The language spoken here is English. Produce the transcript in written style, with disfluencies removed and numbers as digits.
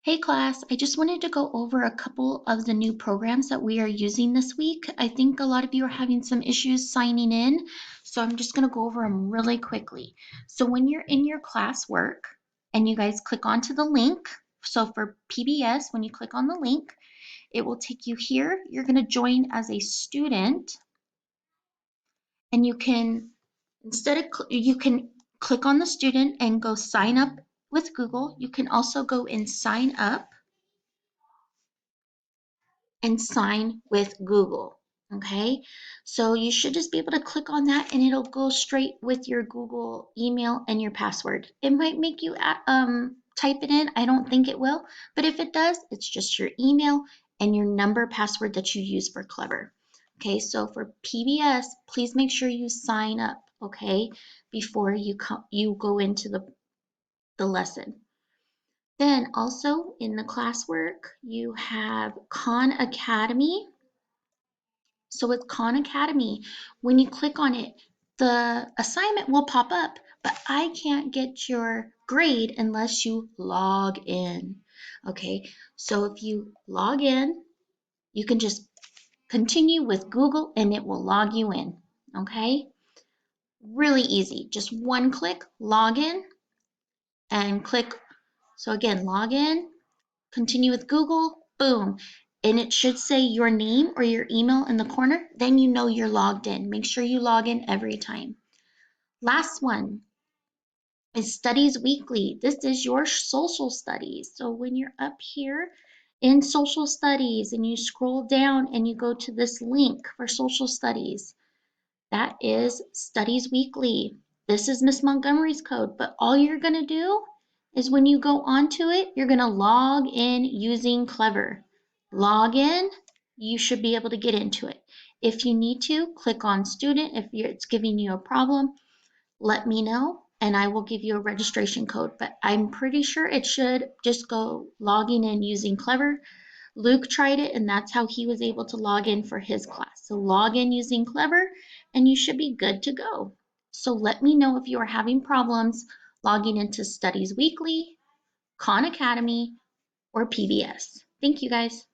Hey class, I just wanted to go over a couple of the new programs that we are using this week. I think a lot of you are having some issues signing in, so I'm just going to go over them really quickly. So when you're in your classwork and you guys click onto the link, so for PBS, when you click on the link, it will take you here. You're going to join as a student, and you can you can click on the student and go sign up with Google. You can also go and sign up and sign with Google. Okay, so you should just be able to click on that and it'll go straight with your Google email and your password. It might make you type it in. I don't think it will, but if it does, it's just your email and your number password that you use for Clever. Okay, so for PBS, please make sure you sign up, okay, before you go into the lesson. Then also in the classwork, you have Khan Academy. So with Khan Academy, when you click on it, the assignment will pop up, but I can't get your grade unless you log in. Okay, so if you log in, you can just continue with Google and it will log you in. Okay, really easy. Just one click, log in, and click. So again, log in, continue with Google, boom. And it should say your name or your email in the corner. Then you know you're logged in. Make sure you log in every time. Last one is Studies Weekly. This is your social studies. So when you're up here in social studies and you scroll down and you go to this link for social studies, that is Studies Weekly. This is Miss Montgomery's code, but all you're going to do is when you go onto it, you're going to log in using Clever. Log in, you should be able to get into it. If you need to, click on student. If it's giving you a problem, let me know and I will give you a registration code. But I'm pretty sure it should just go logging in using Clever. Luke tried it and that's how he was able to log in for his class. So log in using Clever and you should be good to go. So let me know if you are having problems logging into Studies Weekly, Khan Academy, or PBS. Thank you guys.